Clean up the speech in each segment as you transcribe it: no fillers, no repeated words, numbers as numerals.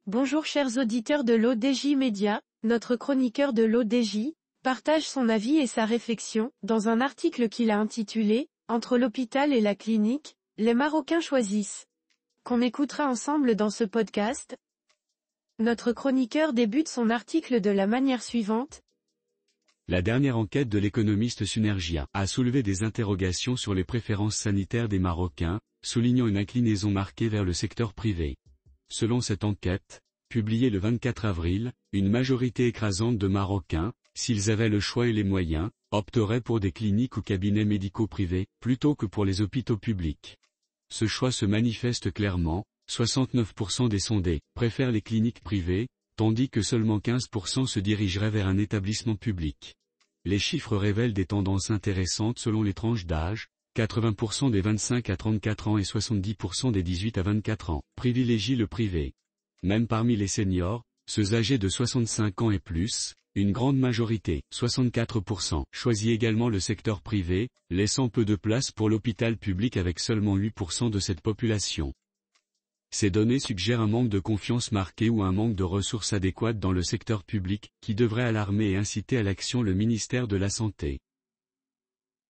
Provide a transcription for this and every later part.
Bonjour chers auditeurs de l'ODJ Média, notre chroniqueur de l'ODJ partage son avis et sa réflexion dans un article qu'il a intitulé « Entre l'hôpital et la clinique, les Marocains choisissent », qu'on écoutera ensemble dans ce podcast. Notre chroniqueur débute son article de la manière suivante. La dernière enquête de l'économiste Sunergia a soulevé des interrogations sur les préférences sanitaires des Marocains, soulignant une inclinaison marquée vers le secteur privé. Selon cette enquête, publiée le 24 avril, une majorité écrasante de Marocains, s'ils avaient le choix et les moyens, opteraient pour des cliniques ou cabinets médicaux privés, plutôt que pour les hôpitaux publics. Ce choix se manifeste clairement, 69% des sondés préfèrent les cliniques privées, tandis que seulement 15% se dirigeraient vers un établissement public. Les chiffres révèlent des tendances intéressantes selon les tranches d'âge. 80% des 25 à 34 ans et 70% des 18 à 24 ans privilégient le privé. Même parmi les seniors, ceux âgés de 65 ans et plus, une grande majorité, 64%, choisit également le secteur privé, laissant peu de place pour l'hôpital public avec seulement 8% de cette population. Ces données suggèrent un manque de confiance marqué ou un manque de ressources adéquates dans le secteur public, qui devrait alarmer et inciter à l'action le ministère de la Santé.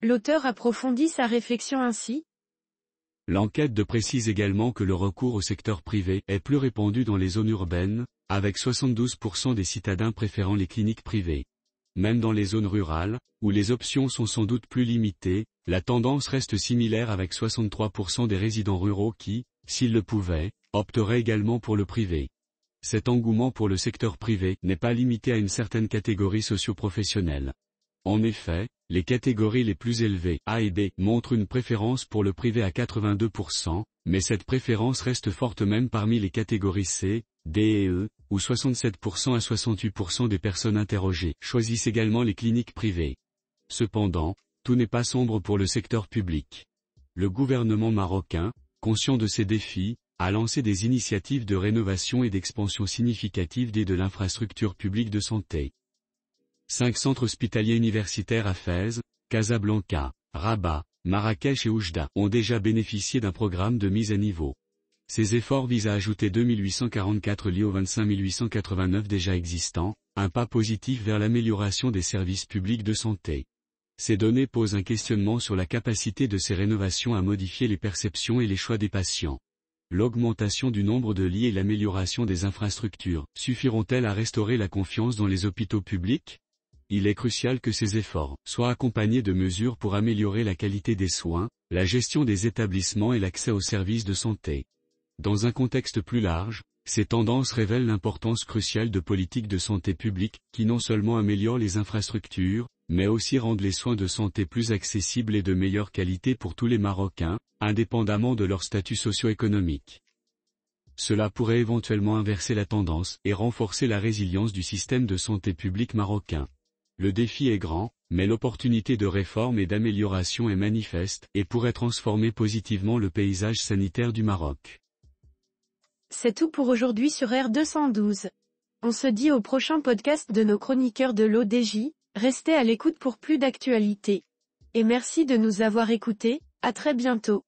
L'auteur approfondit sa réflexion ainsi. L'enquête précise également que le recours au secteur privé est plus répandu dans les zones urbaines, avec 72% des citadins préférant les cliniques privées. Même dans les zones rurales, où les options sont sans doute plus limitées, la tendance reste similaire avec 63% des résidents ruraux qui, s'ils le pouvaient, opteraient également pour le privé. Cet engouement pour le secteur privé n'est pas limité à une certaine catégorie socio-professionnelle. En effet, les catégories les plus élevées, A et B, montrent une préférence pour le privé à 82%, mais cette préférence reste forte même parmi les catégories C, D et E, où 67% à 68% des personnes interrogées choisissent également les cliniques privées. Cependant, tout n'est pas sombre pour le secteur public. Le gouvernement marocain, conscient de ces défis, a lancé des initiatives de rénovation et d'expansion significative de l'infrastructure publique de santé. 5 centres hospitaliers universitaires à Fès, Casablanca, Rabat, Marrakech et Oujda ont déjà bénéficié d'un programme de mise à niveau. Ces efforts visent à ajouter 2844 lits aux 25 889 déjà existants, un pas positif vers l'amélioration des services publics de santé. Ces données posent un questionnement sur la capacité de ces rénovations à modifier les perceptions et les choix des patients. L'augmentation du nombre de lits et l'amélioration des infrastructures suffiront-elles à restaurer la confiance dans les hôpitaux publics ? Il est crucial que ces efforts soient accompagnés de mesures pour améliorer la qualité des soins, la gestion des établissements et l'accès aux services de santé. Dans un contexte plus large, ces tendances révèlent l'importance cruciale de politiques de santé publique qui non seulement améliorent les infrastructures, mais aussi rendent les soins de santé plus accessibles et de meilleure qualité pour tous les Marocains, indépendamment de leur statut socio-économique. Cela pourrait éventuellement inverser la tendance et renforcer la résilience du système de santé publique marocain. Le défi est grand, mais l'opportunité de réforme et d'amélioration est manifeste et pourrait transformer positivement le paysage sanitaire du Maroc. C'est tout pour aujourd'hui sur R212. On se dit au prochain podcast de nos chroniqueurs de l'ODJ, restez à l'écoute pour plus d'actualités. Et merci de nous avoir écoutés, à très bientôt.